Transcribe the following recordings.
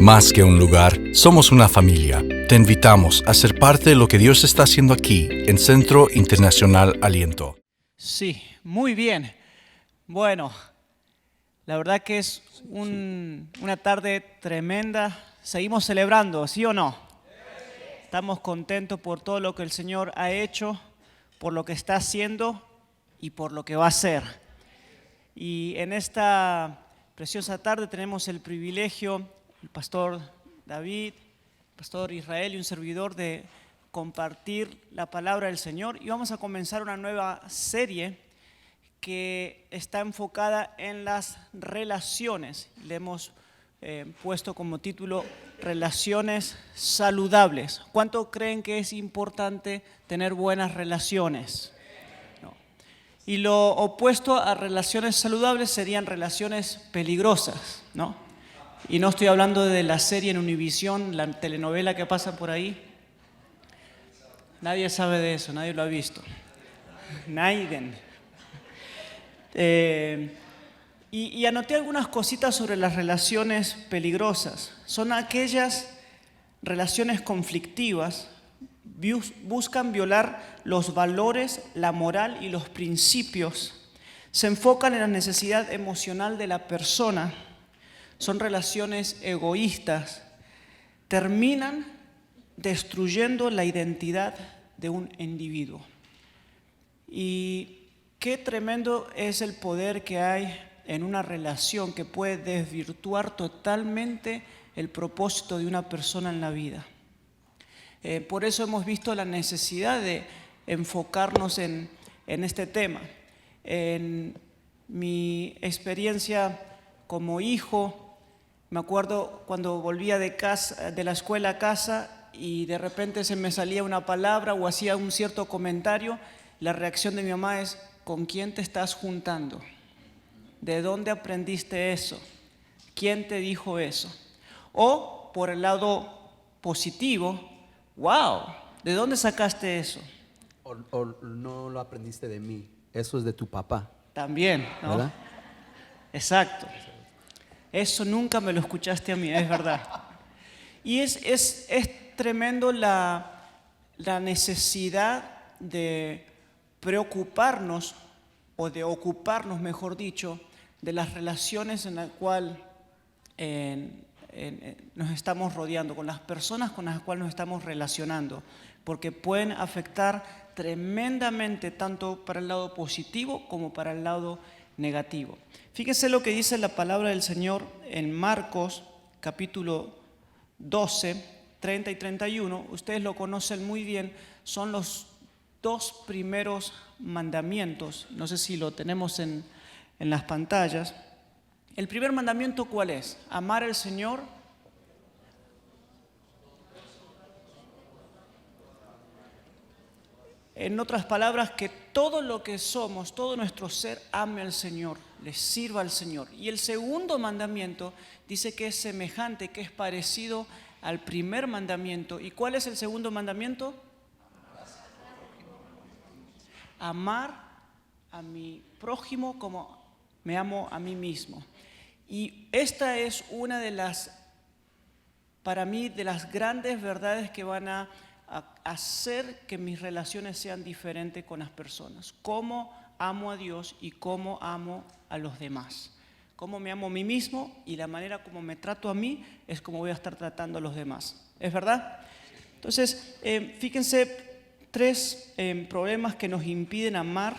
Más que un lugar, somos una familia. Te invitamos a ser parte de lo que Dios está haciendo aquí en Centro Internacional Aliento. Sí, muy bien. Bueno, la verdad que es una tarde tremenda. Seguimos celebrando, ¿sí o no? Estamos contentos por todo lo que el Señor ha hecho, por lo que está haciendo y por lo que va a hacer. Y en esta preciosa tarde tenemos el privilegio, el pastor David, el pastor Israel y un servidor de compartir la palabra del Señor. Y vamos a comenzar una nueva serie que está enfocada en las relaciones. Le hemos puesto como título Relaciones Saludables. ¿Cuánto creen que es importante tener buenas relaciones? No. Y lo opuesto a relaciones saludables serían relaciones peligrosas, ¿no? Y no estoy hablando de la serie en Univisión, la telenovela que pasa por ahí. Nadie sabe de eso, nadie lo ha visto. Nadie. Y anoté algunas cositas sobre las relaciones peligrosas. Son aquellas relaciones conflictivas, buscan violar los valores, la moral y los principios, se enfocan en la necesidad emocional de la persona, son relaciones egoístas, terminan destruyendo la identidad de un individuo. Y qué tremendo es el poder que hay en una relación que puede desvirtuar totalmente el propósito de una persona en la vida. Por eso hemos visto la necesidad de enfocarnos en este tema. En mi experiencia como hijo, me acuerdo cuando volvía de la escuela a casa y de repente se me salía una palabra o hacía un cierto comentario, la reacción de mi mamá es: ¿con quién te estás juntando? ¿De dónde aprendiste eso? ¿Quién te dijo eso? O por el lado positivo, wow, ¿de dónde sacaste eso? O no lo aprendiste de mí, eso es de tu papá. También, ¿no? ¿Verdad? Exacto. Eso nunca me lo escuchaste a mí, es verdad. Y es tremendo la necesidad de preocuparnos, o de ocuparnos, mejor dicho, de las relaciones en las cuales nos estamos rodeando, con las personas con las cuales nos estamos relacionando, porque pueden afectar tremendamente tanto para el lado positivo como para el lado negativo. Fíjense lo que dice la palabra del Señor en Marcos capítulo 12, 30 y 31. Ustedes lo conocen muy bien, son los dos primeros mandamientos. No sé si lo tenemos en las pantallas. El primer mandamiento, ¿cuál es? Amar al Señor. En otras palabras, que todo lo que somos, todo nuestro ser, ame al Señor, le sirva al Señor. Y el segundo mandamiento dice que es semejante, que es parecido al primer mandamiento. ¿Y cuál es el segundo mandamiento? Amar a mi prójimo como me amo a mí mismo. Y esta es una de las, para mí, de las grandes verdades que van a hacer que mis relaciones sean diferentes con las personas. Cómo amo a Dios y cómo amo a los demás. Cómo me amo a mí mismo y la manera como me trato a mí es como voy a estar tratando a los demás. ¿Es verdad? Entonces, fíjense, tres problemas que nos impiden amar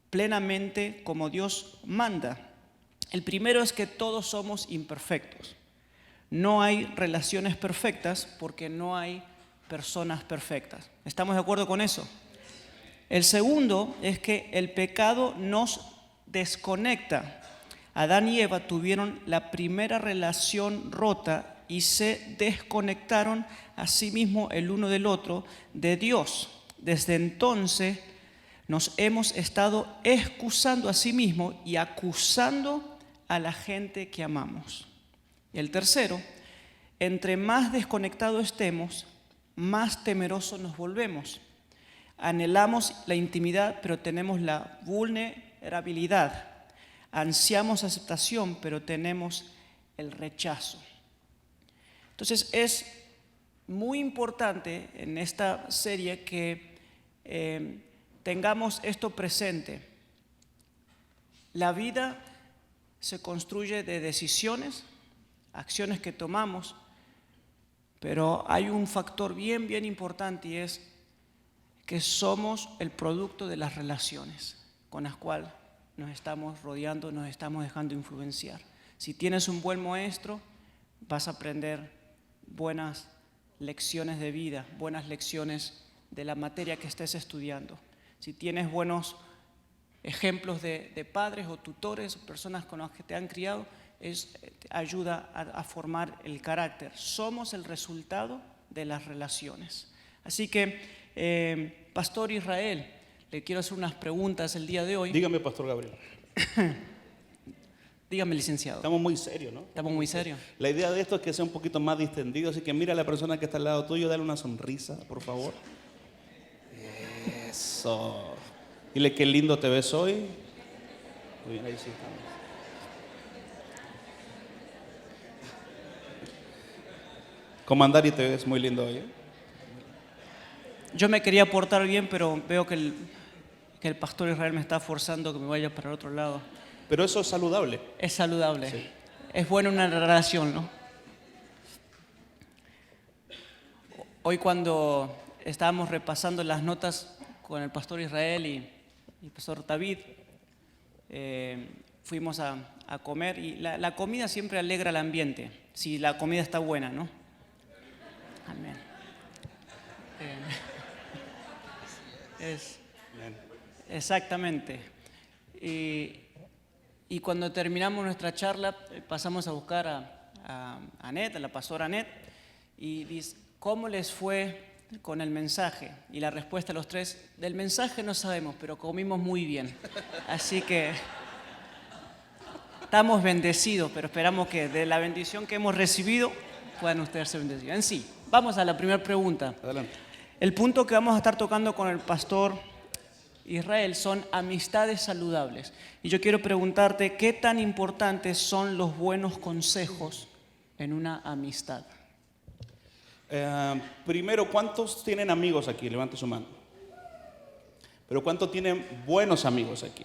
plenamente como Dios manda. El primero es que todos somos imperfectos. No hay relaciones perfectas porque no hay personas perfectas. ¿Estamos de acuerdo con eso? El segundo es que el pecado nos desconecta. Adán y Eva tuvieron la primera relación rota y se desconectaron a sí mismos el uno del otro de Dios. Desde entonces nos hemos estado excusando a sí mismos y acusando a la gente que amamos. Y el tercero, entre más desconectados estemos, más temerosos nos volvemos. Anhelamos la intimidad, pero tenemos la vulnerabilidad. Ansiamos aceptación, pero tenemos el rechazo. Entonces es muy importante en esta serie que tengamos esto presente. La vida se construye de decisiones, acciones que tomamos, pero hay un factor bien importante y es que somos el producto de las relaciones con las cuales nos estamos rodeando, nos estamos dejando influenciar. Si tienes un buen maestro, vas a aprender buenas lecciones de vida, buenas lecciones de la materia que estés estudiando. Si tienes buenos ejemplos de padres o tutores o personas con las que te han criado, ayuda a formar el carácter. Somos el resultado de las relaciones. Así que, Pastor Israel, le quiero hacer unas preguntas el día de hoy. Dígame, Pastor Gabriel. Dígame, licenciado. Estamos muy serios, ¿no? Estamos muy serios. La idea de esto es que sea un poquito más distendido, así que mira a la persona que está al lado tuyo, dale una sonrisa, por favor. Eso. Dile qué lindo te ves hoy. Muy bien, ahí sí estamos. Comandar y te ves muy lindo hoy, ¿eh? Yo me quería portar bien, pero veo que el Pastor Israel me está forzando que me vaya para el otro lado. Pero eso es saludable. Es saludable. Sí. Es bueno una relación, ¿no? Hoy cuando estábamos repasando las notas con el Pastor Israel y el Pastor David, fuimos a comer y la comida siempre alegra el ambiente, si la comida está buena, ¿no? Amén. Exactamente. Y cuando terminamos nuestra charla, pasamos a buscar a Anet, a la pastora Anet, y dice, ¿cómo les fue con el mensaje? Y la respuesta a los tres, del mensaje no sabemos, pero comimos muy bien. Así que estamos bendecidos, pero esperamos que de la bendición que hemos recibido puedan ustedes ser bendecidos. En sí, vamos a la primera pregunta. Adelante. El punto que vamos a estar tocando con el pastor Israel son amistades saludables. Y yo quiero preguntarte, ¿qué tan importantes son los buenos consejos en una amistad? Primero, ¿cuántos tienen amigos aquí? Levante su mano. Pero ¿cuántos tienen buenos amigos aquí?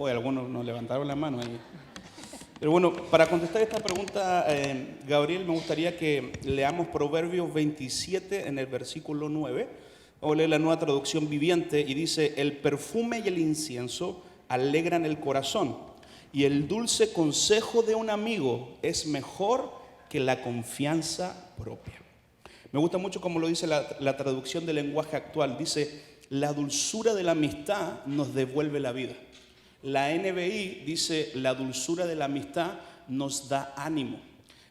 Algunos nos levantaron la mano ahí. Pero bueno, para contestar esta pregunta, Gabriel, me gustaría que leamos Proverbios 27 en el versículo 9. Vamos a leer la Nueva Traducción Viviente y dice: el perfume y el incienso alegran el corazón, y el dulce consejo de un amigo es mejor que la confianza propia. Me gusta mucho como lo dice la traducción del lenguaje actual. Dice: la dulzura de la amistad nos devuelve la vida. La NBI dice: la dulzura de la amistad nos da ánimo.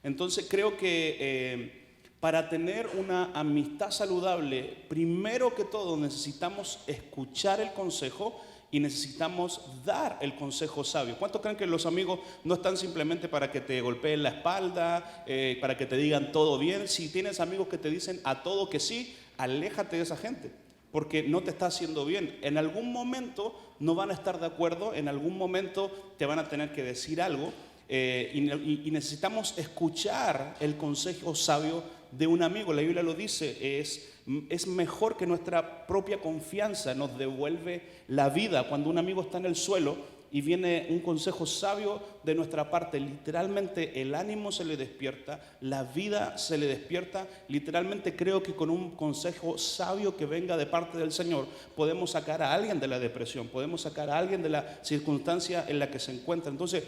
Entonces creo que para tener una amistad saludable, primero que todo necesitamos escuchar el consejo y necesitamos dar el consejo sabio. ¿Cuántos creen que los amigos no están simplemente para que te golpeen la espalda, para que te digan todo bien? Si tienes amigos que te dicen a todo que sí, aléjate de esa gente, porque no te está haciendo bien. En algún momento no van a estar de acuerdo, en algún momento te van a tener que decir algo, y necesitamos escuchar el consejo sabio de un amigo. La Biblia lo dice, es mejor que nuestra propia confianza, nos devuelve la vida. Cuando un amigo está en el suelo y viene un consejo sabio de nuestra parte, literalmente el ánimo se le despierta, la vida se le despierta. Literalmente creo que con un consejo sabio que venga de parte del Señor podemos sacar a alguien de la depresión, podemos sacar a alguien de la circunstancia en la que se encuentra. Entonces,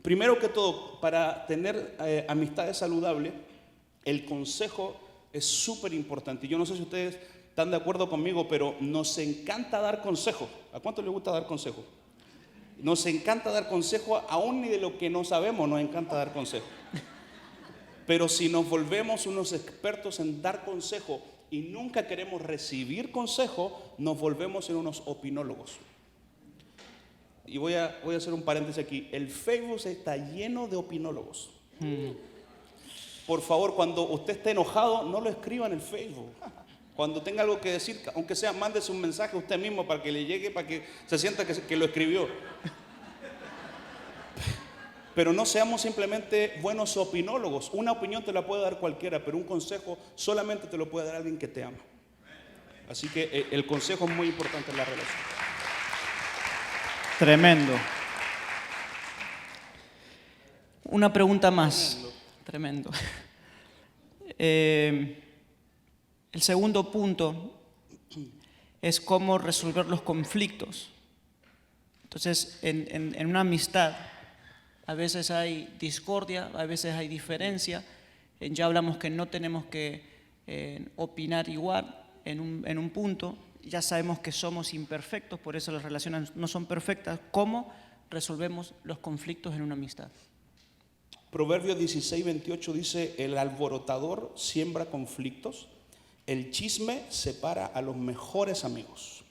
primero que todo, para tener amistades saludables, el consejo es súper importante. Yo no sé si ustedes están de acuerdo conmigo, pero nos encanta dar consejos. ¿A cuánto les gusta dar consejos? Nos encanta dar consejos, aún ni de lo que no sabemos nos encanta dar consejos. Pero si nos volvemos unos expertos en dar consejos y nunca queremos recibir consejos, nos volvemos en unos opinólogos. Y voy a hacer un paréntesis aquí. El Facebook está lleno de opinólogos. Por favor, cuando usted esté enojado, no lo escriba en el Facebook. Cuando tenga algo que decir, aunque sea, mándese un mensaje a usted mismo para que le llegue, para que se sienta que lo escribió. Pero no seamos simplemente buenos opinólogos. Una opinión te la puede dar cualquiera, pero un consejo solamente te lo puede dar alguien que te ama. Así que el consejo es muy importante en la relación. Tremendo. Una pregunta más. Tremendo. El segundo punto es cómo resolver los conflictos. Entonces, en una amistad, a veces hay discordia, a veces hay diferencia. Ya hablamos que no tenemos que opinar igual en un punto. Ya sabemos que somos imperfectos, por eso las relaciones no son perfectas. ¿Cómo resolvemos los conflictos en una amistad? Proverbios 16:28 dice: el alborotador siembra conflictos, el chisme separa a los mejores amigos.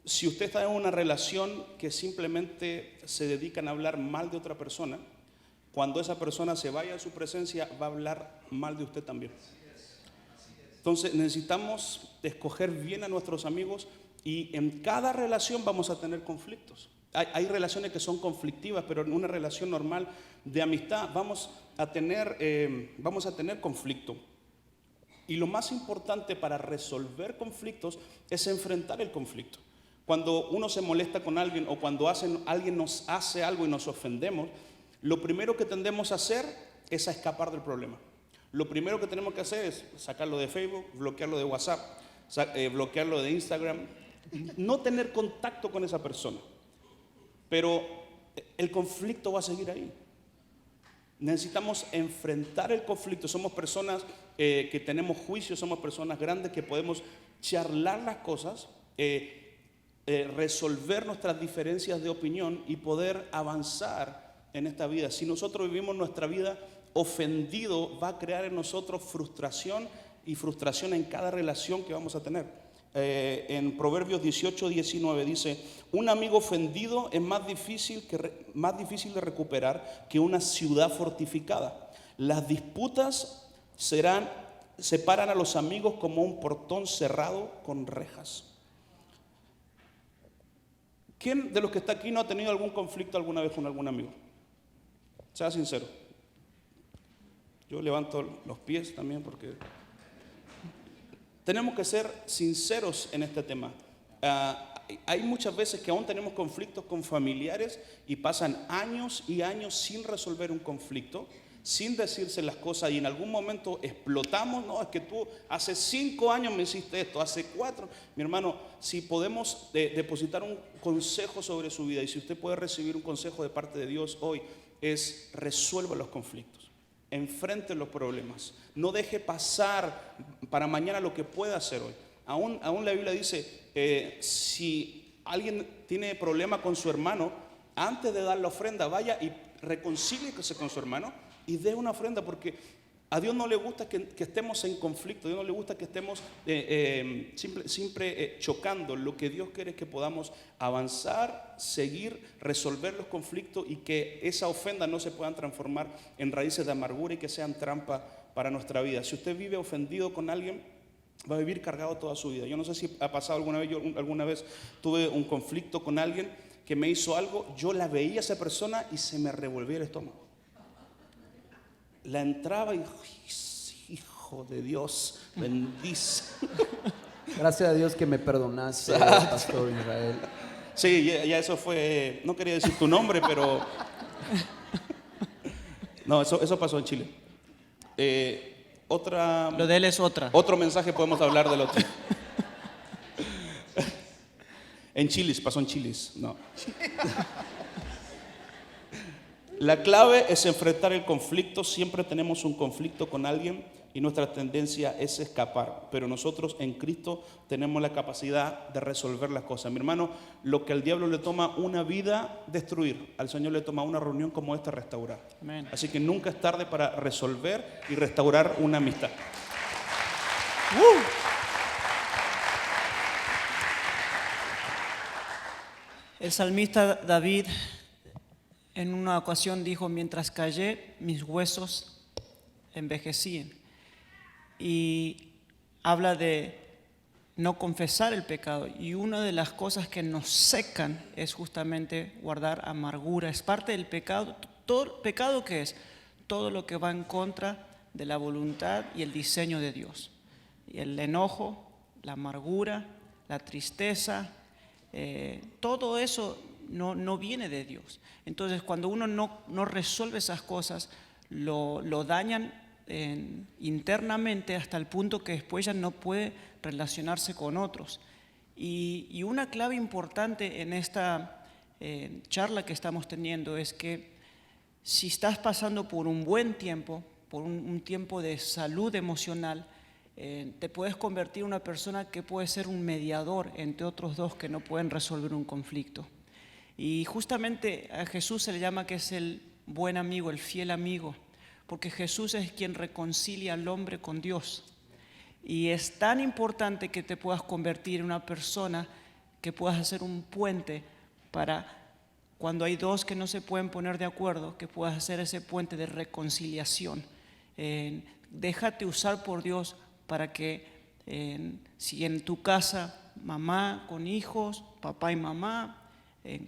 Si usted está en una relación que simplemente se dedican a hablar mal de otra persona, cuando esa persona se vaya de su presencia va a hablar mal de usted también. Entonces necesitamos escoger bien a nuestros amigos, y en cada relación vamos a tener conflictos. Hay relaciones que son conflictivas, pero en una relación normal de amistad vamos a tener conflicto. Y lo más importante para resolver conflictos es enfrentar el conflicto. Cuando uno se molesta con alguien o cuando alguien nos hace algo y nos ofendemos, lo primero que tendemos a hacer es a escapar del problema. Lo primero que tenemos que hacer es sacarlo de Facebook, bloquearlo de WhatsApp, bloquearlo de Instagram, no tener contacto con esa persona. Pero el conflicto va a seguir ahí. Necesitamos enfrentar el conflicto. Somos personas que tenemos juicio, somos personas grandes que podemos charlar las cosas, resolver nuestras diferencias de opinión y poder avanzar en esta vida. Si nosotros vivimos nuestra vida ofendido, va a crear en nosotros frustración, y frustración en cada relación que vamos a tener. En Proverbios 18:19 dice: un amigo ofendido es más difícil de recuperar que una ciudad fortificada. Las disputas separan a los amigos como un portón cerrado con rejas. ¿Quién de los que está aquí no ha tenido algún conflicto alguna vez con algún amigo? Sea sincero. Yo levanto los pies también porque tenemos que ser sinceros en este tema. Hay muchas veces que aún tenemos conflictos con familiares y pasan años y años sin resolver un conflicto, sin decirse las cosas, y en algún momento explotamos. No, es que tú hace 5 años me hiciste esto, hace 4. Mi hermano, si podemos depositar un consejo sobre su vida, y si usted puede recibir un consejo de parte de Dios hoy, es: resuelva los conflictos. Enfrente los problemas. No deje pasar para mañana lo que pueda hacer hoy. Aún la Biblia dice, si alguien tiene problema con su hermano, antes de dar la ofrenda, vaya y reconcíliese con su hermano y dé una ofrenda, porque a Dios no le gusta que estemos en conflicto. A Dios no le gusta que estemos siempre chocando. Lo que Dios quiere es que podamos avanzar, seguir, resolver los conflictos, y que esa ofenda no se puedan transformar en raíces de amargura y que sean trampa para nuestra vida. Si usted vive ofendido con alguien, va a vivir cargado toda su vida. Yo no sé si ha pasado alguna vez. Yo alguna vez tuve un conflicto con alguien que me hizo algo. Yo la veía a esa persona y se me revolvía el estómago. La entraba y hijo de Dios, bendice. Gracias a Dios que me perdonaste, Pastor Israel. Sí, ya eso fue, no quería decir tu nombre, pero no, eso pasó en Chile. Lo de él es otra. Otro mensaje podemos hablar del otro. En Chilis, pasó en Chilis, no. La clave es enfrentar el conflicto. Siempre tenemos un conflicto con alguien y nuestra tendencia es escapar, pero nosotros en Cristo tenemos la capacidad de resolver las cosas. Mi hermano, lo que al diablo le toma una vida destruir, al Señor le toma una reunión como esta restaurar. Amén. Así que nunca es tarde para resolver y restaurar una amistad. El salmista David en una ocasión dijo: mientras callé, mis huesos envejecían. Y habla de no confesar el pecado. Y una de las cosas que nos secan es justamente guardar amargura. Es parte del pecado. Todo pecado, ¿qué es? Todo lo que va en contra de la voluntad y el diseño de Dios. Y el enojo, la amargura, la tristeza, todo eso no viene de Dios. Entonces, cuando uno no resuelve esas cosas, lo dañan internamente hasta el punto que después ya no puede relacionarse con otros. Y una clave importante en esta charla que estamos teniendo es que si estás pasando por un buen tiempo, por un tiempo de salud emocional, te puedes convertir en una persona que puede ser un mediador entre otros dos que no pueden resolver un conflicto. Y justamente a Jesús se le llama que es el buen amigo, el fiel amigo, porque Jesús es quien reconcilia al hombre con Dios. Y es tan importante que te puedas convertir en una persona que puedas hacer un puente para cuando hay dos que no se pueden poner de acuerdo, que puedas hacer ese puente de reconciliación. Déjate usar por Dios para que si en tu casa mamá con hijos, papá y mamá,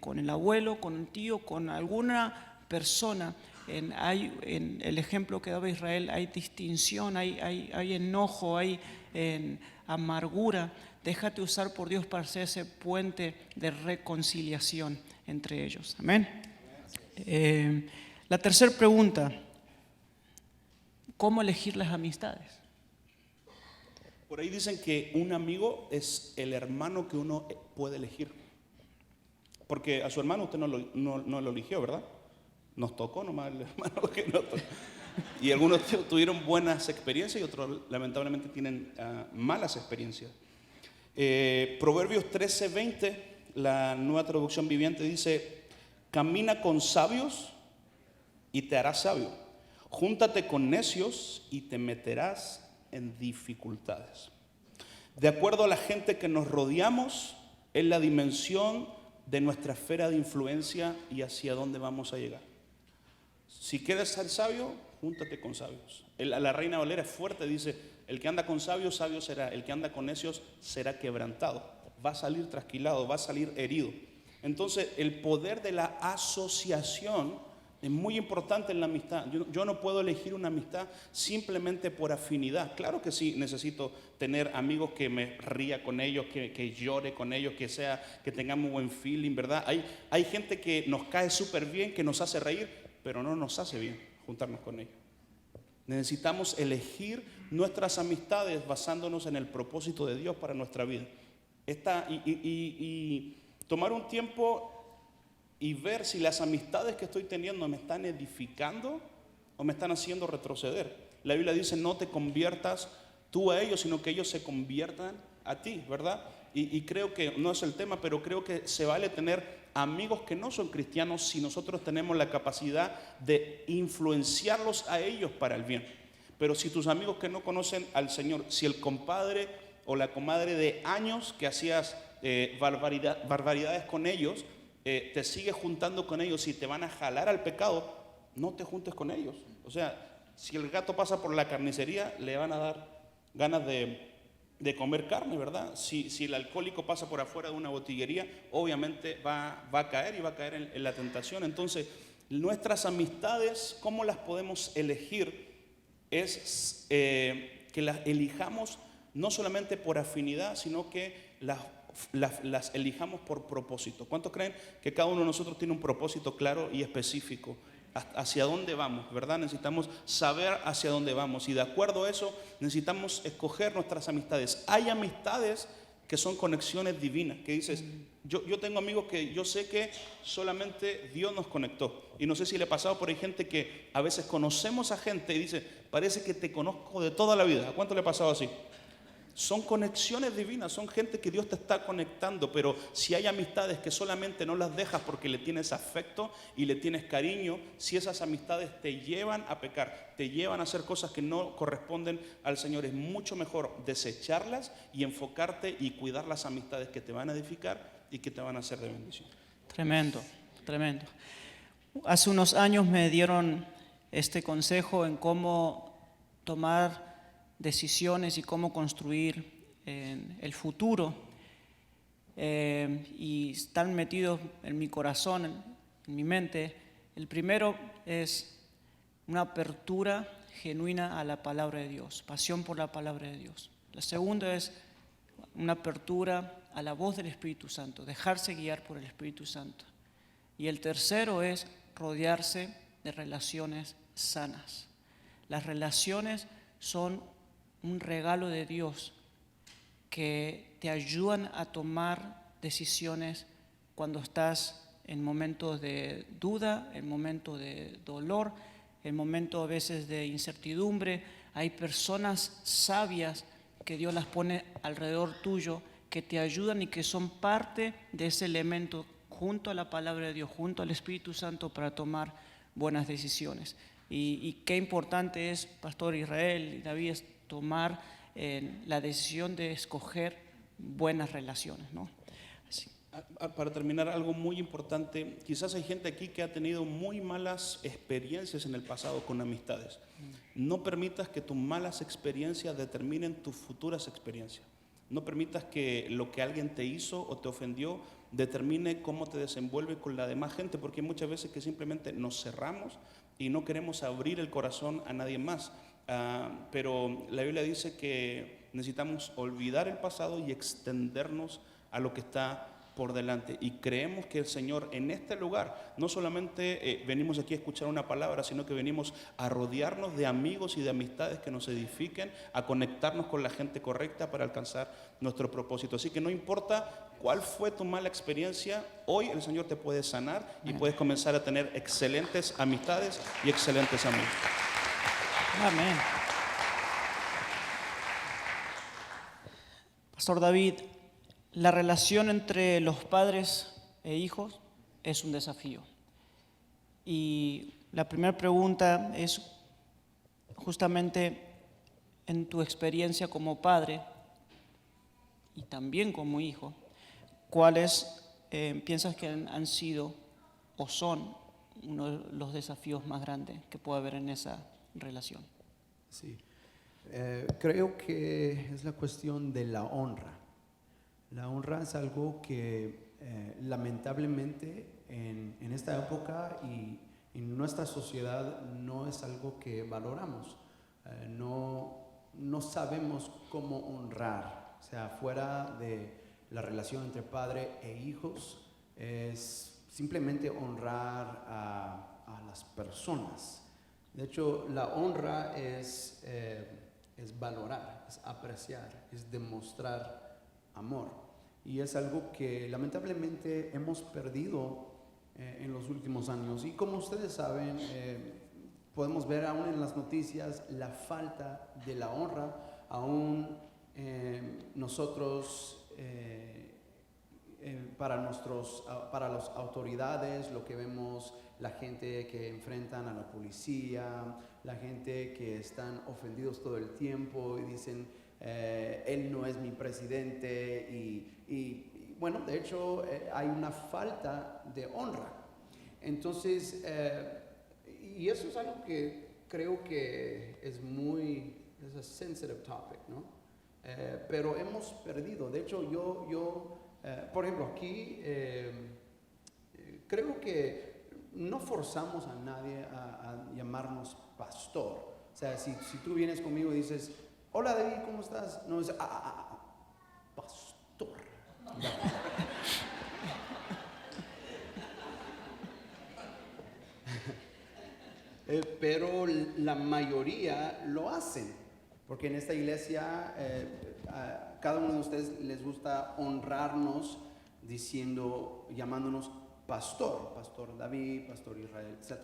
con el abuelo, con el tío, con alguna persona, en el ejemplo que daba Israel, hay distinción, hay enojo, hay amargura. Déjate usar por Dios para hacer ese puente de reconciliación entre ellos. Amén. La tercera pregunta: ¿cómo elegir las amistades? Por ahí dicen que un amigo es el hermano que uno puede elegir. Porque a su hermano usted no lo eligió, ¿verdad? Nos tocó nomás el hermano que nos tocó. Y algunos tuvieron buenas experiencias y otros lamentablemente tienen malas experiencias. Proverbios 13:20, la Nueva Traducción Viviente, dice: camina con sabios y te harás sabio. Júntate con necios y te meterás en dificultades. De acuerdo a la gente que nos rodeamos, es la dimensión de nuestra esfera de influencia y hacia dónde vamos a llegar. Si quieres ser sabio, júntate con sabios. La Reina Valera es fuerte, dice: el que anda con sabios, sabio será; el que anda con necios será quebrantado. Va a salir trasquilado, va a salir herido. Entonces, el poder de la asociación es muy importante en la amistad. Yo no puedo elegir una amistad simplemente por afinidad. Claro que sí, necesito tener amigos que me ría con ellos, que llore con ellos, que tengamos buen feeling, ¿verdad? Hay gente que nos cae súper bien, que nos hace reír, pero no nos hace bien juntarnos con ellos. Necesitamos elegir nuestras amistades basándonos en el propósito de Dios para nuestra vida. Y tomar un tiempo y ver si las amistades que estoy teniendo me están edificando o me están haciendo retroceder. La Biblia dice: no te conviertas tú a ellos, sino que ellos se conviertan a ti, ¿verdad? Y creo que no es el tema, pero creo que se vale tener amigos que no son cristianos si nosotros tenemos la capacidad de influenciarlos a ellos para el bien. Pero si tus amigos que no conocen al Señor, si el compadre o la comadre de años que hacías barbaridades con ellos, te sigues juntando con ellos y te van a jalar al pecado, no te juntes con ellos. O sea, si el gato pasa por la carnicería, le van a dar ganas de comer carne, ¿verdad? Si el alcohólico pasa por afuera de una botillería, obviamente va a caer y va a caer en la tentación. Entonces, nuestras amistades, ¿cómo las podemos elegir? Es que las elijamos no solamente por afinidad, sino que las elijamos por propósito. ¿Cuántos creen que cada uno de nosotros tiene un propósito claro y específico? Hacia dónde vamos, ¿verdad? Necesitamos saber hacia dónde vamos, y de acuerdo a eso necesitamos escoger nuestras amistades. Hay amistades que son conexiones divinas, que dices: yo tengo amigos que yo sé que solamente Dios nos conectó. Y no sé si le ha pasado, pero hay gente que a veces conocemos a gente y dice: parece que te conozco de toda la vida. ¿A cuánto le ha pasado así? Son conexiones divinas, son gente que Dios te está conectando. Pero si hay amistades que solamente no las dejas porque le tienes afecto y le tienes cariño, si esas amistades te llevan a pecar, te llevan a hacer cosas que no corresponden al Señor, es mucho mejor desecharlas y enfocarte y cuidar las amistades que te van a edificar y que te van a hacer de bendición. Tremendo, tremendo. Hace unos años me dieron este consejo en cómo tomar decisiones y cómo construir en el futuro y están metidos en mi corazón, en mi mente. El primero es una apertura genuina a la palabra de Dios, pasión por la palabra de Dios. La segunda es una apertura a la voz del Espíritu Santo, dejarse guiar por el Espíritu Santo. Y el tercero es rodearse de relaciones sanas. Las relaciones son un regalo de Dios que te ayudan a tomar decisiones cuando estás en momentos de duda, en momentos de dolor, en momentos a veces de incertidumbre. Hay personas sabias que Dios las pone alrededor tuyo, que te ayudan y que son parte de ese elemento junto a la palabra de Dios, junto al Espíritu Santo para tomar buenas decisiones. Y qué importante es, Pastor Israel y David, es tomar la decisión de escoger buenas relaciones, ¿no? Así. Para terminar, algo muy importante, quizás hay gente aquí que ha tenido muy malas experiencias en el pasado con amistades. No permitas que tus malas experiencias determinen tus futuras experiencias. No permitas que lo que alguien te hizo o te ofendió determine cómo te desenvuelves con la demás gente, porque hay muchas veces que simplemente nos cerramos y no queremos abrir el corazón a nadie más. Pero la Biblia dice que necesitamos olvidar el pasado y extendernos a lo que está por delante, y creemos que el Señor en este lugar no solamente venimos aquí a escuchar una palabra, sino que venimos a rodearnos de amigos y de amistades que nos edifiquen, a conectarnos con la gente correcta para alcanzar nuestro propósito. Así que no importa cuál fue tu mala experiencia, hoy el Señor te puede sanar y puedes comenzar a tener excelentes amistades y excelentes amigos. Amén. Pastor David, la relación entre los padres e hijos es un desafío. Y la primera pregunta es justamente en tu experiencia como padre y también como hijo, ¿cuáles piensas que han sido o son uno de los desafíos más grandes que puede haber en esa relación? Sí. Creo que es la cuestión de la honra. La honra es algo que lamentablemente en esta época y en nuestra sociedad no es algo que valoramos. No sabemos cómo honrar. O sea, fuera de la relación entre padre e hijos es simplemente honrar a las personas. De hecho, la honra es valorar, es apreciar, es demostrar amor. Y es algo que lamentablemente hemos perdido en los últimos años. Y como ustedes saben, podemos ver aún en las noticias la falta de la honra, aún nosotros, para las autoridades, lo que vemos, la gente que enfrentan a la policía, la gente que están ofendidos todo el tiempo y dicen, él no es mi presidente, y bueno, de hecho hay una falta de honra. Entonces, y eso es algo que creo que es a sensitive topic, ¿no? Pero hemos perdido. De hecho, yo por ejemplo, aquí creo que no forzamos a nadie a llamarnos pastor. O sea, si tú vienes conmigo y dices, hola David, ¿cómo estás? No, dices, pastor. Pero la mayoría lo hacen, porque en esta iglesia a cada uno de ustedes les gusta honrarnos llamándonos pastor David, pastor Israel, etc.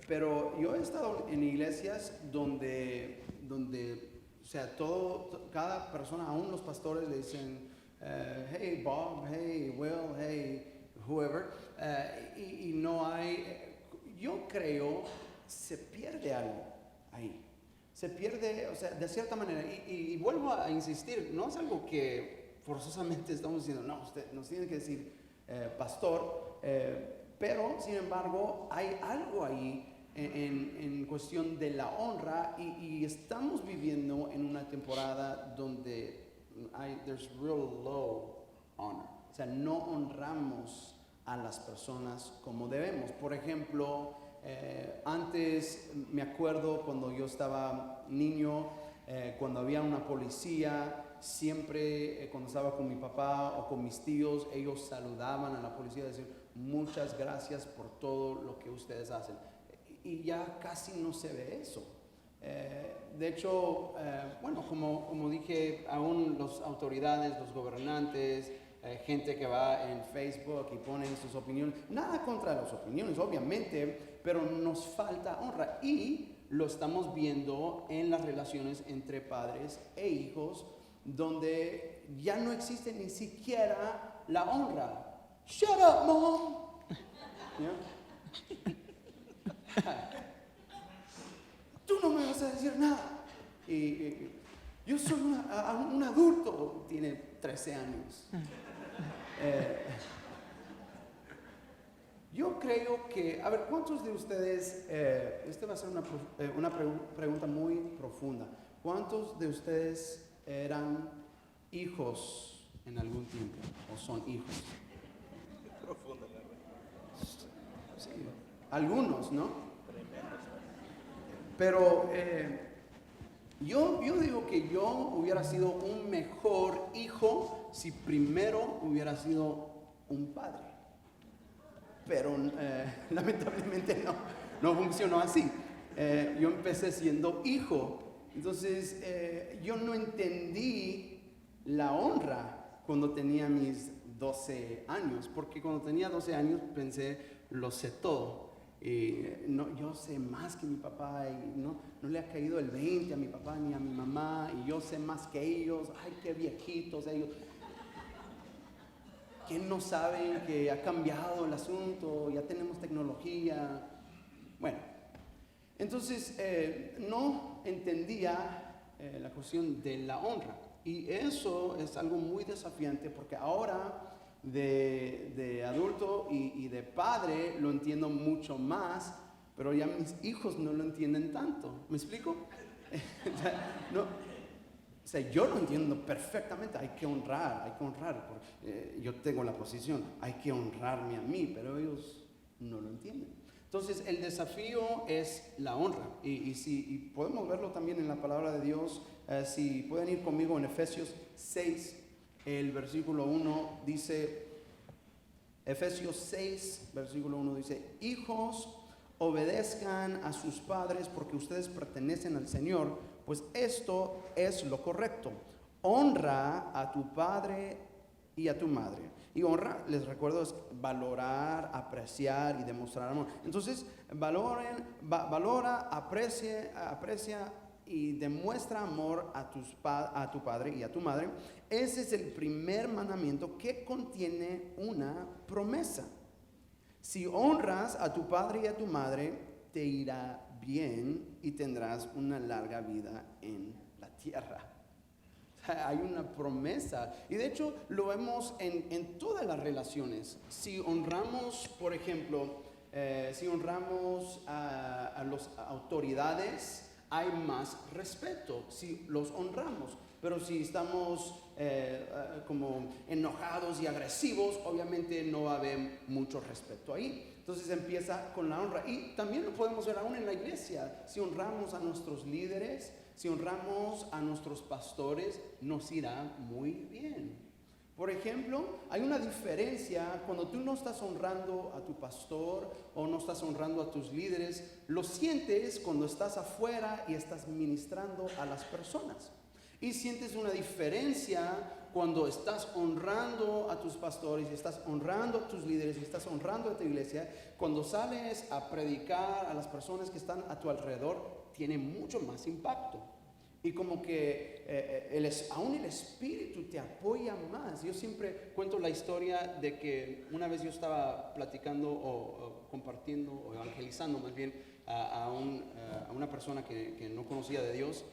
Pero yo he estado en iglesias donde o sea, cada persona, aún los pastores le dicen, hey Bob, hey Will, hey whoever, y no hay, yo creo, se pierde algo ahí. Se pierde, o sea, de cierta manera, y vuelvo a insistir, no es algo que forzosamente estamos diciendo, no, usted nos tiene que decir pastor, pero sin embargo hay algo ahí en cuestión de la honra y estamos viviendo en una temporada donde there's real low honor. O sea, no honramos a las personas como debemos. Por ejemplo, antes me acuerdo cuando yo estaba niño, cuando había una policía, siempre cuando estaba con mi papá o con mis tíos, ellos saludaban a la policía y decían muchas gracias por todo lo que ustedes hacen. Y ya casi no se ve eso. De hecho, bueno, como dije, aún las autoridades, los gobernantes, gente que va en Facebook y ponen sus opiniones, nada contra las opiniones, obviamente, pero nos falta honra y lo estamos viendo en las relaciones entre padres e hijos, donde ya no existe ni siquiera la honra. Shut up, mom. ¿Yeah? Tú no me vas a decir nada. Y yo soy un adulto, tiene 13 años. Yo creo que, a ver, ¿cuántos de ustedes, esta va a ser una pregunta muy profunda, ¿cuántos de ustedes eran hijos en algún tiempo o son hijos? Profunda la verdad. Sí, algunos, ¿no? Pero yo digo que yo hubiera sido un mejor hijo si primero hubiera sido un padre. Pero lamentablemente no funcionó así. Yo empecé siendo hijo. Entonces yo no entendí la honra cuando tenía mis 12 años. Porque cuando tenía 12 años pensé, lo sé todo. Yo sé más que mi papá y no le ha caído el 20 a mi papá ni a mi mamá y yo sé más que ellos. Ay, qué viejitos ellos. ¿Quién no sabe que ha cambiado el asunto? Ya tenemos tecnología. Bueno, entonces no entendía la cuestión de la honra. Y eso es algo muy desafiante porque ahora de adulto y de padre lo entiendo mucho más, pero ya mis hijos no lo entienden tanto. ¿Me explico? O sea, yo lo entiendo perfectamente, hay que honrar, porque yo tengo la posición, hay que honrarme a mí, pero ellos no lo entienden. Entonces, el desafío es la honra, y podemos verlo también en la palabra de Dios. Si pueden ir conmigo en Efesios 6, el versículo 1 dice, Efesios 6, versículo 1 dice, hijos, obedezcan a sus padres porque ustedes pertenecen al Señor, pues esto es lo correcto. Honra a tu padre y a tu madre. Y honra, les recuerdo, es valorar, apreciar y demostrar amor. Entonces, valora, aprecia y demuestra amor a tu padre y a tu madre. Ese es el primer mandamiento que contiene una promesa. Si honras a tu padre y a tu madre, te irá bien y tendrás una larga vida en la tierra. Hay una promesa. Y de hecho lo vemos en todas las relaciones. Si honramos, por ejemplo, si honramos a las autoridades, hay más respeto si los honramos. Pero si estamos como enojados y agresivos, obviamente no va a haber mucho respeto ahí. Entonces empieza con la honra. Y también lo podemos ver aún en la iglesia. Si honramos a nuestros líderes, si honramos a nuestros pastores, nos irá muy bien. Por ejemplo, hay una diferencia cuando tú no estás honrando a tu pastor o no estás honrando a tus líderes. Lo sientes cuando estás afuera y estás ministrando a las personas. Y sientes una diferencia cuando estás honrando a tus pastores, estás honrando a tus líderes, estás honrando a tu iglesia. Cuando sales a predicar a las personas que están a tu alrededor, tiene mucho más impacto. Y como que aún el Espíritu te apoya más. Yo siempre cuento la historia de que una vez yo estaba platicando o compartiendo o evangelizando más bien a una persona que no conocía de Dios.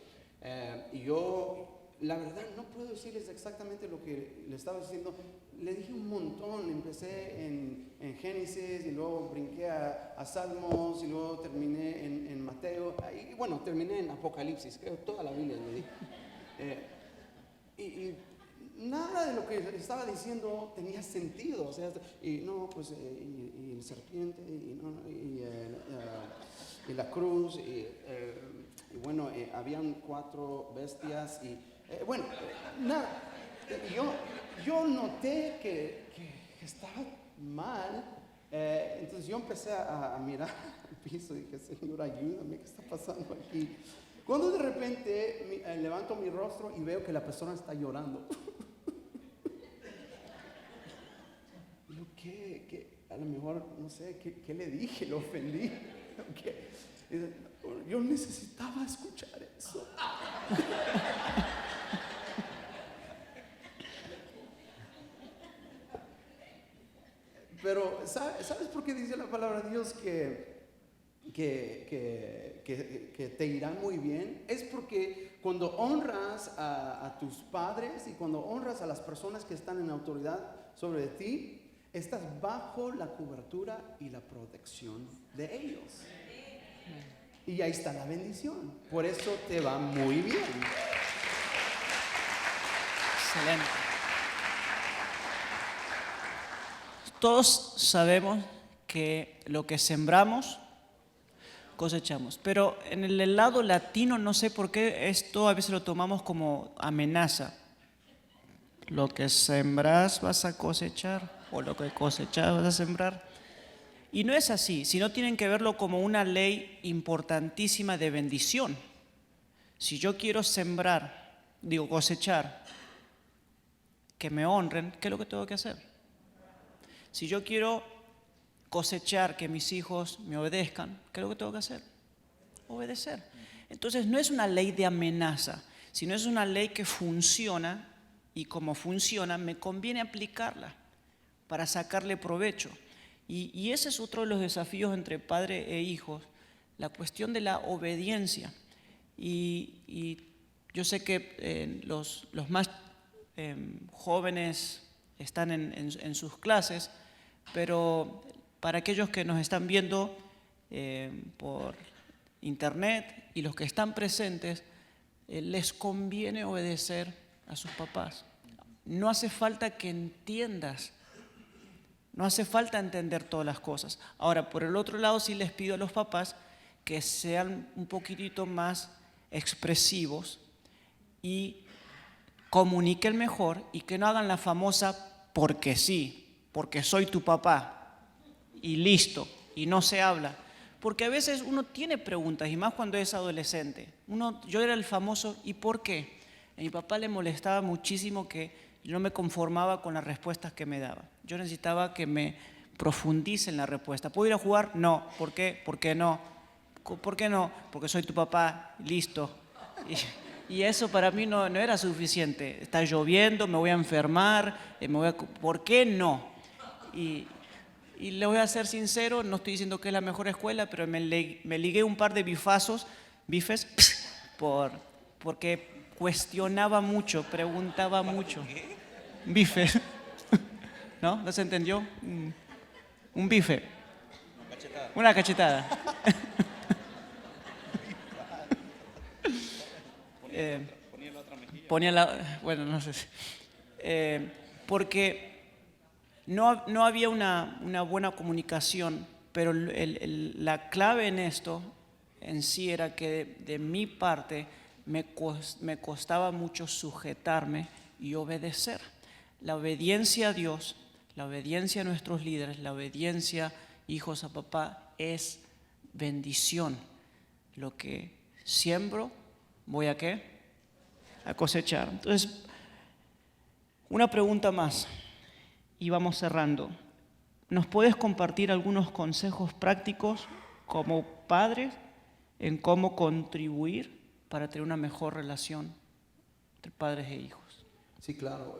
Y yo, la verdad, no puedo decirles exactamente lo que le estaba diciendo. Le dije un montón. Empecé en Génesis y luego brinqué a a Salmos y luego terminé en Mateo. Y bueno, terminé en Apocalipsis, creo toda la Biblia le di. Y nada de lo que estaba diciendo tenía sentido. O sea, y no, pues, y el serpiente, y la cruz, y bueno, habían 4 bestias, y bueno, nada. Yo noté que estaba mal, entonces yo empecé a mirar al piso y dije, Señor, ayúdame, ¿qué está pasando aquí? Cuando de repente levanto mi rostro y veo que la persona está llorando. Digo, ¿qué? A lo mejor, no sé, ¿qué le dije? ¿Lo ofendí? Yo necesitaba escuchar eso. Pero, ¿sabes por qué dice la palabra de Dios que te irá muy bien? Es porque cuando honras a tus padres y cuando honras a las personas que están en autoridad sobre ti, estás bajo la cobertura y la protección de ellos. Y ahí está la bendición. Por eso te va muy bien. Excelente. Todos sabemos que lo que sembramos, cosechamos. Pero en el lado latino no sé por qué esto a veces lo tomamos como amenaza. Lo que sembras vas a cosechar, o lo que cosechas vas a sembrar. Y no es así, sino tienen que verlo como una ley importantísima de bendición. Si yo quiero cosechar, que me honren, ¿qué es lo que tengo que hacer? Si yo quiero cosechar que mis hijos me obedezcan, ¿qué es lo que tengo que hacer? Obedecer. Entonces no es una ley de amenaza, sino es una ley que funciona, y como funciona me conviene aplicarla para sacarle provecho. Y ese es otro de los desafíos entre padre e hijos, la cuestión de la obediencia. Y yo sé que los más jóvenes están en sus clases, pero para aquellos que nos están viendo por internet y los que están presentes, les conviene obedecer a sus papás. No hace falta que entiendas, no hace falta entender todas las cosas. Ahora, por el otro lado, sí les pido a los papás que sean un poquitito más expresivos y comuniquen mejor, y que no hagan la famosa porque sí, porque soy tu papá y listo, y no se habla. Porque a veces uno tiene preguntas, y más cuando es adolescente. Yo era el famoso ¿y por qué? A mi papá le molestaba muchísimo que yo no me conformaba con las respuestas que me daba. Yo necesitaba que me profundice en la respuesta. ¿Puedo ir a jugar? No. ¿Por qué? ¿Por qué no? ¿Por qué no? Porque soy tu papá, listo. Y eso para mí no era suficiente. Está lloviendo, me voy a enfermar, ¿por qué no? Y le voy a ser sincero, no estoy diciendo que es la mejor escuela, pero me ligué un par de bifes, porque cuestionaba mucho, preguntaba mucho. Bifes. ¿No? ¿No se entendió? Un bife. Una cachetada. Bueno, no sé. Porque no había una buena comunicación, pero la clave en esto en sí era que de mi parte me costaba mucho sujetarme y obedecer. La obediencia a Dios, la obediencia a nuestros líderes, la obediencia, hijos, a papá, es bendición. Lo que siembro, ¿voy a qué? A cosechar. Entonces, una pregunta más y vamos cerrando. ¿Nos puedes compartir algunos consejos prácticos como padres en cómo contribuir para tener una mejor relación entre padres e hijos? Sí, claro.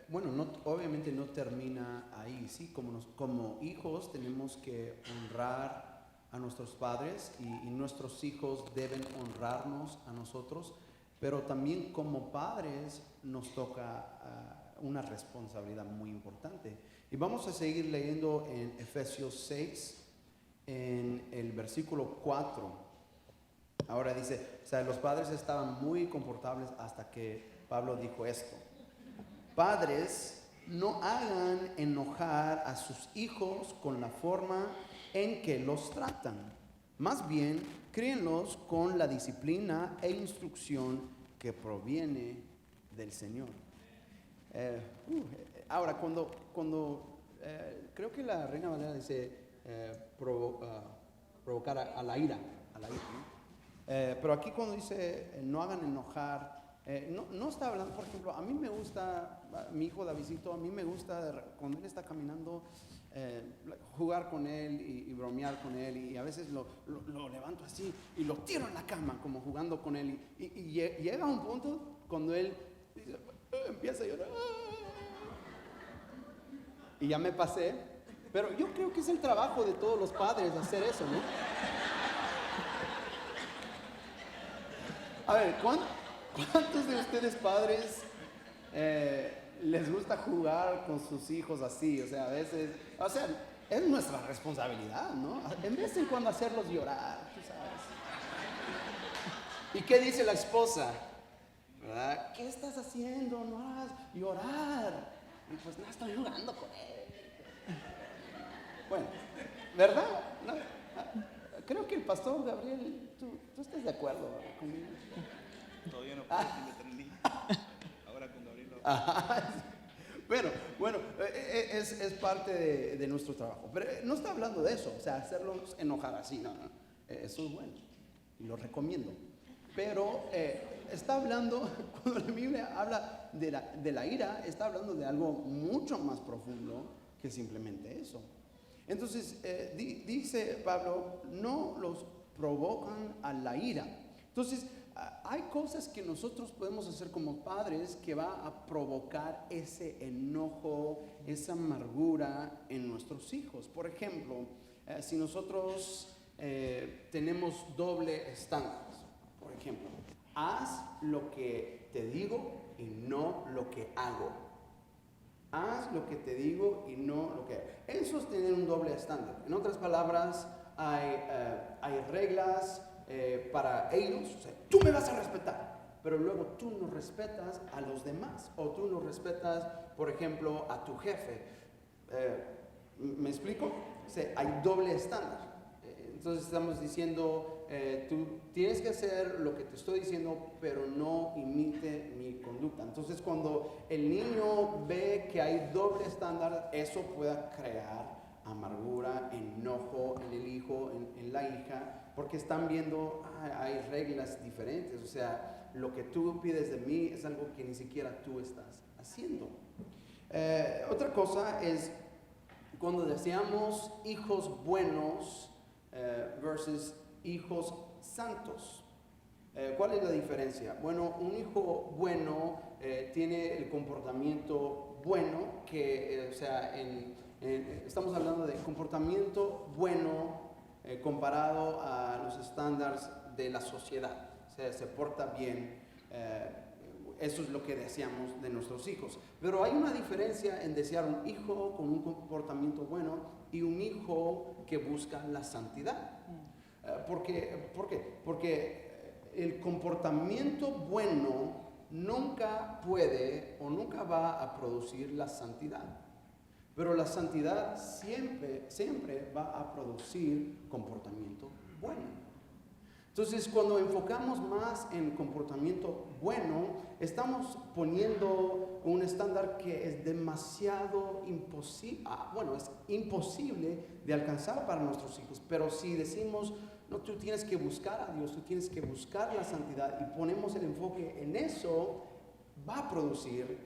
Bueno, obviamente no termina ahí, ¿sí? Como hijos tenemos que honrar a nuestros padres y nuestros hijos deben honrarnos a nosotros, pero también como padres nos toca una responsabilidad muy importante. Y vamos a seguir leyendo en Efesios 6, el versículo 4. Ahora dice, o sea, los padres estaban muy confortables hasta que Pablo dijo esto. Padres, no hagan enojar a sus hijos con la forma en que los tratan. Más bien, críenlos con la disciplina e instrucción que proviene del Señor. Ahora, cuando creo que la Reina Valera dice provocar a la ira, ¿no? Pero aquí cuando dice no hagan enojar, no está hablando, por ejemplo, a mí me gusta, mi hijo Davidito, a mí me gusta cuando él está caminando, jugar con él y bromear con él, y a veces lo levanto así y lo tiro en la cama como jugando con él, y llega un punto cuando él empieza a llorar y ya me pasé, pero yo creo que es el trabajo de todos los padres hacer eso, ¿no? A ver, ¿cuántos de ustedes padres les gusta jugar con sus hijos así? O sea, a veces, es nuestra responsabilidad, ¿no? En vez de cuando hacerlos llorar, tú sabes. ¿Y qué dice la esposa? ¿Verdad? ¿Qué estás haciendo? No hagas llorar. Y pues no, estoy jugando con él. Bueno, ¿verdad? ¿No? Creo que el pastor Gabriel, tú estás de acuerdo conmigo. Todavía no puedo, me entendí. Ahora con Gabriel. Bueno, es parte de nuestro trabajo. Pero no está hablando de eso, o sea, hacerlos enojar así, no. Eso es bueno y lo recomiendo. Pero está hablando, cuando la Biblia habla de la ira, está hablando de algo mucho más profundo que simplemente eso. Entonces, dice Pablo, no los provocan a la ira. Entonces, hay cosas que nosotros podemos hacer como padres que va a provocar ese enojo, esa amargura en nuestros hijos. Por ejemplo, si nosotros tenemos doble estándar, por ejemplo, haz lo que te digo y no lo que hago. Haz lo que te digo y no lo que hago. Eso es tener un doble estándar. En otras palabras, hay reglas para ellos. O sea, tú me vas a respetar, pero luego tú no respetas a los demás. O tú no respetas, por ejemplo, a tu jefe. ¿Me explico? O sea, hay doble estándar. Entonces estamos diciendo, tú tienes que hacer lo que te estoy diciendo, pero no imite mi conducta. Entonces cuando el niño ve que hay doble estándar, eso puede crear amargura, enojo en el hijo, en la hija, porque están viendo, hay reglas diferentes. O sea, lo que tú pides de mí es algo que ni siquiera tú estás haciendo. Otra cosa es cuando deseamos hijos buenos, versus hijos santos. ¿Cuál es la diferencia? Bueno, un hijo bueno tiene el comportamiento bueno, que, o sea, estamos hablando de comportamiento bueno comparado a los estándares de la sociedad. O sea, se porta bien. Eso es lo que deseamos de nuestros hijos. Pero hay una diferencia en desear un hijo con un comportamiento bueno y un hijo que busca la santidad. ¿Por qué? Porque el comportamiento bueno nunca puede o nunca va a producir la santidad. Pero la santidad siempre va a producir comportamiento bueno. Entonces, cuando enfocamos más en comportamiento bueno, estamos poniendo un estándar que es demasiado imposible, es imposible de alcanzar para nuestros hijos. Pero si decimos, no, tú tienes que buscar a Dios, tú tienes que buscar la santidad y ponemos el enfoque en eso, va a producir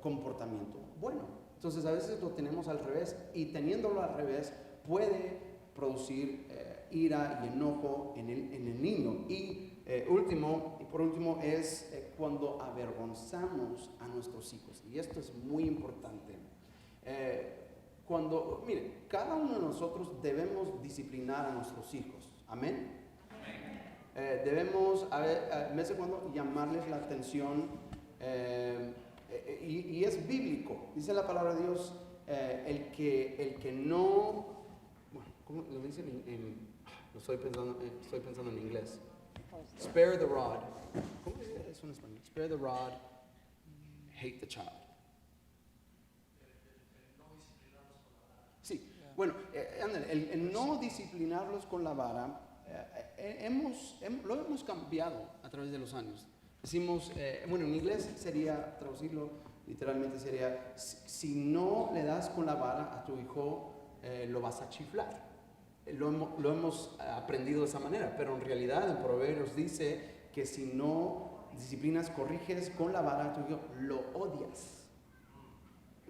comportamiento bueno. Entonces, a veces lo tenemos al revés y teniéndolo al revés puede producir ira y enojo en el niño. Y por último es cuando avergonzamos a nuestros hijos. Y esto es muy importante. Miren, cada uno de nosotros debemos disciplinar a nuestros hijos. ¿Amén? Debemos, a veces cuando llamarles la atención, y es bíblico. Dice la palabra de Dios, el que no... ¿cómo lo dicen lo estoy pensando en inglés? Spare the rod. ¿Cómo es eso en español? Spare the rod, hate the child. Sí, bueno, el no disciplinarlos con la vara, lo hemos cambiado a través de los años. Decimos, bueno, en inglés sería, traducirlo literalmente sería, si no le das con la vara a tu hijo, lo vas a chiflar. Lo hemos aprendido de esa manera, pero en realidad en Proverbios dice que si no disciplinas, corriges con la vara a tu hijo, lo odias.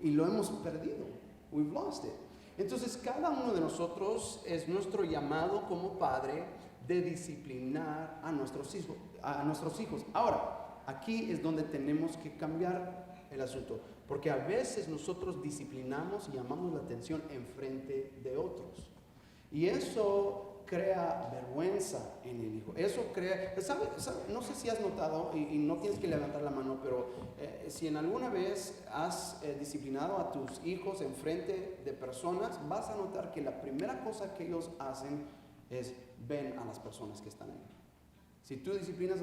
Y lo hemos perdido. We've lost it. Entonces cada uno de nosotros es nuestro llamado como padre de disciplinar a nuestros hijos. Ahora, aquí es donde tenemos que cambiar el asunto, porque a veces nosotros disciplinamos y llamamos la atención en frente de otros. Y eso crea vergüenza en el hijo. Eso crea, ¿sabe? No sé si has notado, y no tienes que levantar la mano, pero si en alguna vez has disciplinado a tus hijos en frente de personas, vas a notar que la primera cosa que ellos hacen es ven a las personas que están ahí. Si tú disciplinas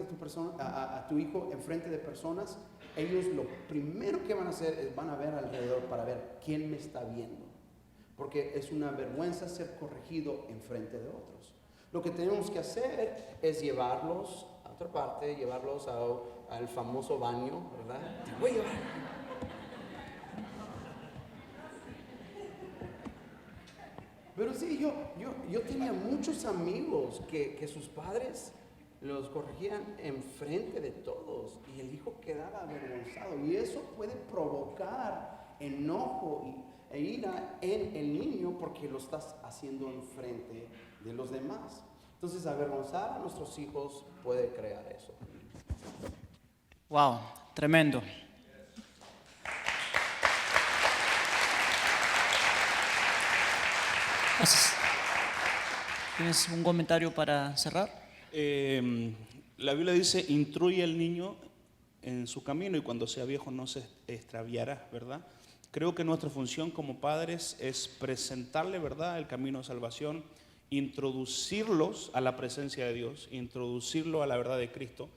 a tu hijo en frente de personas, ellos lo primero que van a hacer es van a ver alrededor para ver quién me está viendo. Porque es una vergüenza ser corregido en frente de otros. Lo que tenemos que hacer es llevarlos a otra parte, llevarlos al famoso baño, ¿verdad? Te voy a llevar. Pero sí, yo tenía muchos amigos que sus padres los corregían en frente de todos y el hijo quedaba avergonzado. Y eso puede provocar enojo e ira en el niño porque lo estás haciendo enfrente de los demás. Entonces, avergonzar a nuestros hijos puede crear eso. Wow, tremendo. ¿Tienes un comentario para cerrar? La Biblia dice, instruye al niño en su camino y cuando sea viejo no se extraviará, ¿verdad? Creo que nuestra función como padres es presentarle, ¿verdad?, el camino de salvación, introducirlos a la presencia de Dios, introducirlo a la verdad de Cristo.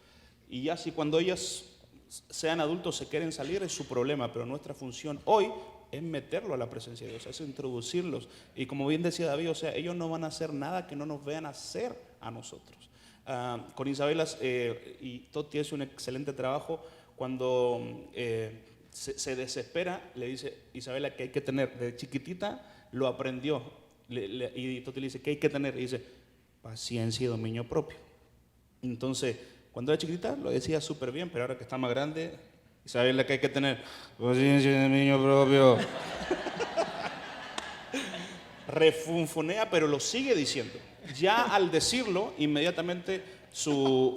Y ya si cuando ellos sean adultos se quieren salir es su problema, pero nuestra función hoy es meterlo a la presencia de Dios, es introducirlos. Y como bien decía David, o sea, ellos no van a hacer nada que no nos vean hacer a nosotros. Con Isabela y Toti hace un excelente trabajo cuando se desespera, le dice Isabela que hay que tener, de chiquitita lo aprendió, y Toti le dice que hay que tener, y dice paciencia y dominio propio. Entonces, cuando era chiquitita lo decía súper bien, pero ahora que está más grande, Isabela que hay que tener paciencia y dominio propio. Refunfunea, pero lo sigue diciendo. Ya al decirlo, inmediatamente su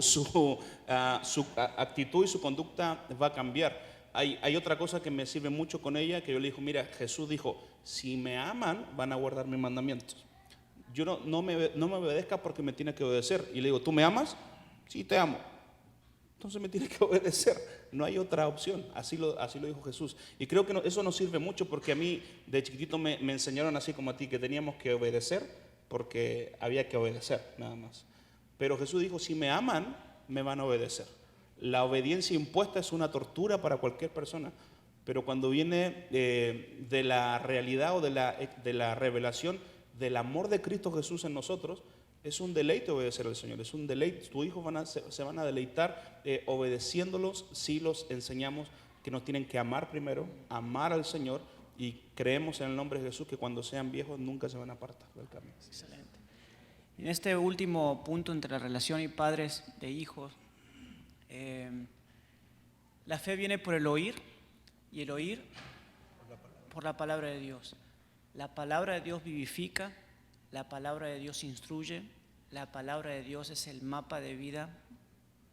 actitud y su conducta va a cambiar. Hay otra cosa que me sirve mucho con ella, que yo le digo, mira, Jesús dijo, si me aman, van a guardar mis mandamientos. Yo no me obedezca porque me tiene que obedecer. Y le digo, ¿tú me amas? Sí, te amo. Entonces me tiene que obedecer. No hay otra opción. Así lo dijo Jesús. Y creo que eso nos sirve mucho porque a mí de chiquitito me enseñaron así como a ti, que teníamos que obedecer porque había que obedecer, nada más. Pero Jesús dijo, si me aman, me van a obedecer. La obediencia impuesta es una tortura para cualquier persona, pero cuando viene de la realidad o de la revelación del amor de Cristo Jesús en nosotros, es un deleite obedecer al Señor, es un deleite. Tus hijos se van a deleitar obedeciéndolos si los enseñamos que nos tienen que amar primero, amar al Señor, y creemos en el nombre de Jesús que cuando sean viejos nunca se van a apartar del camino. Excelente. En este último punto entre la relación y padres de hijos, la fe viene por el oír y el oír por la palabra de Dios. La palabra de Dios vivifica, la palabra de Dios instruye, la palabra de Dios es el mapa de vida,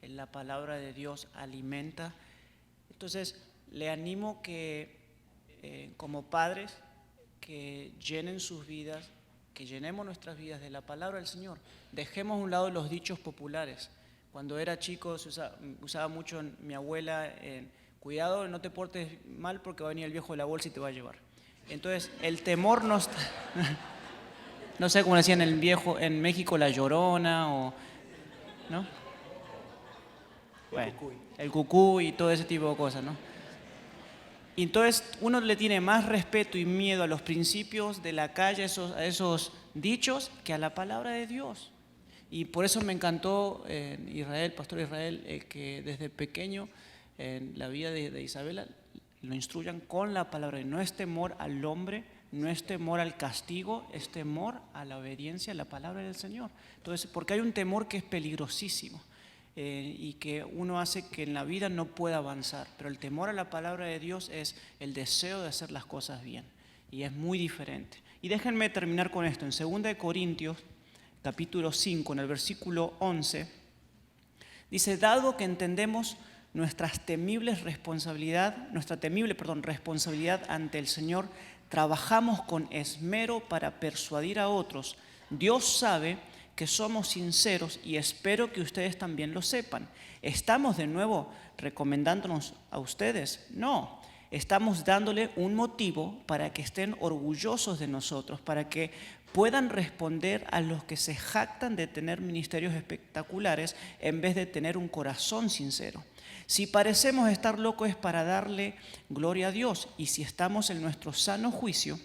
la palabra de Dios alimenta. Entonces, le animo que como padres, que llenen sus vidas, que llenemos nuestras vidas de la palabra del Señor. Dejemos a un lado los dichos populares. Cuando era chico usaba mucho mi abuela, cuidado, no te portes mal porque va a venir el viejo de la bolsa y te va a llevar. Entonces, el temor no está... no sé cómo decían en México, la Llorona, o, ¿no? Bueno, el cucuy y todo ese tipo de cosas, ¿no? Y entonces uno le tiene más respeto y miedo a los principios de la calle, a esos dichos, que a la palabra de Dios. Y por eso me encantó Israel, Pastor Israel, que desde pequeño en la vida de Isabela lo instruyan con la palabra. No es temor al hombre, no es temor al castigo, es temor a la obediencia a la palabra del Señor. Entonces, porque hay un temor que es peligrosísimo. Y que uno hace que en la vida no pueda avanzar, pero el temor a la palabra de Dios es el deseo de hacer las cosas bien, y es muy diferente. Y déjenme terminar con esto. En 2 Corintios capítulo 5, en el versículo 11, dice: dado que entendemos nuestra temible responsabilidad ante el Señor, trabajamos con esmero para persuadir a otros. Dios sabe que somos sinceros y espero que ustedes también lo sepan. ¿Estamos de nuevo recomendándonos a ustedes? No, estamos dándole un motivo para que estén orgullosos de nosotros, para que puedan responder a los que se jactan de tener ministerios espectaculares en vez de tener un corazón sincero. Si parecemos estar locos es para darle gloria a Dios, y si estamos en nuestro sano juicio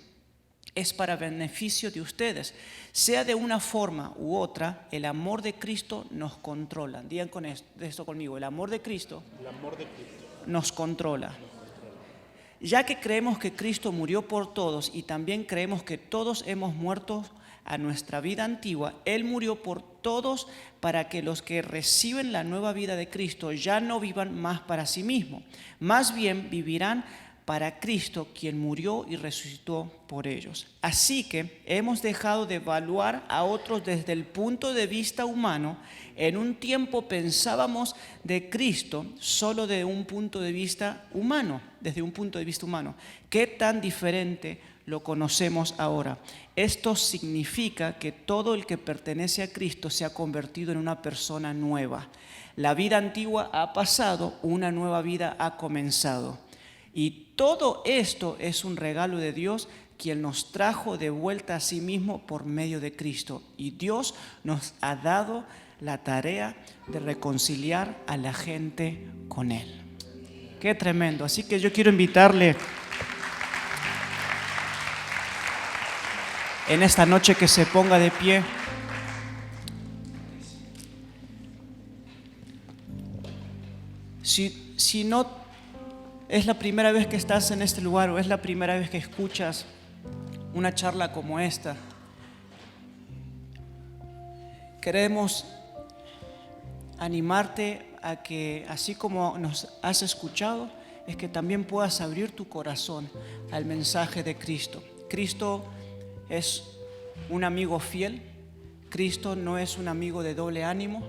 es para beneficio de ustedes. Sea de una forma u otra, el amor de Cristo nos controla. Digan esto conmigo: el amor de Cristo nos controla. Ya que creemos que Cristo murió por todos y también creemos que todos hemos muerto a nuestra vida antigua, Él murió por todos para que los que reciben la nueva vida de Cristo ya no vivan más para sí mismos, más bien vivirán para Cristo, quien murió y resucitó por ellos. Así que hemos dejado de evaluar a otros desde el punto de vista humano. En un tiempo pensábamos de Cristo solo desde un punto de vista humano. ¿Qué tan diferente lo conocemos ahora? Esto significa que todo el que pertenece a Cristo se ha convertido en una persona nueva. La vida antigua ha pasado, una nueva vida ha comenzado. Y todo esto es un regalo de Dios, quien nos trajo de vuelta a sí mismo por medio de Cristo. Y Dios nos ha dado la tarea de reconciliar a la gente con Él. Qué tremendo. Así que yo quiero invitarle en esta noche que se ponga de pie. Si no es la primera vez que estás en este lugar o es la primera vez que escuchas una charla como esta, queremos animarte a que, así como nos has escuchado, es que también puedas abrir tu corazón al mensaje de Cristo. Cristo es un amigo fiel. Cristo no es un amigo de doble ánimo.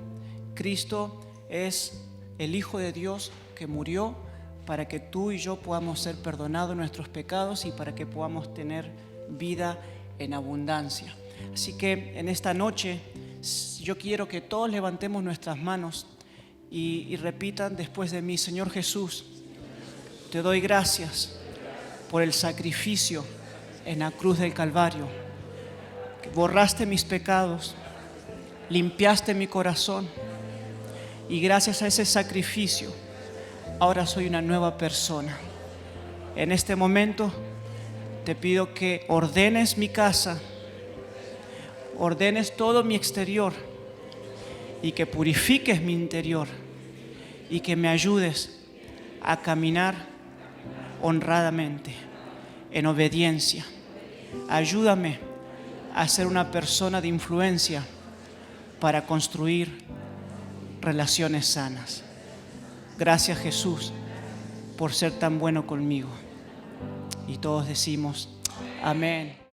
Cristo es el Hijo de Dios que murió para que tú y yo podamos ser perdonados nuestros pecados y para que podamos tener vida en abundancia. Así que en esta noche yo quiero que todos levantemos nuestras manos y repitan después de mí: Señor Jesús, te doy gracias por el sacrificio en la cruz del Calvario. Borraste mis pecados, limpiaste mi corazón, y gracias a ese sacrificio ahora soy una nueva persona. En este momento te pido que ordenes mi casa, ordenes todo mi exterior y que purifiques mi interior y que me ayudes a caminar honradamente, en obediencia. Ayúdame a ser una persona de influencia para construir relaciones sanas. Gracias, Jesús, por ser tan bueno conmigo. Y todos decimos amén.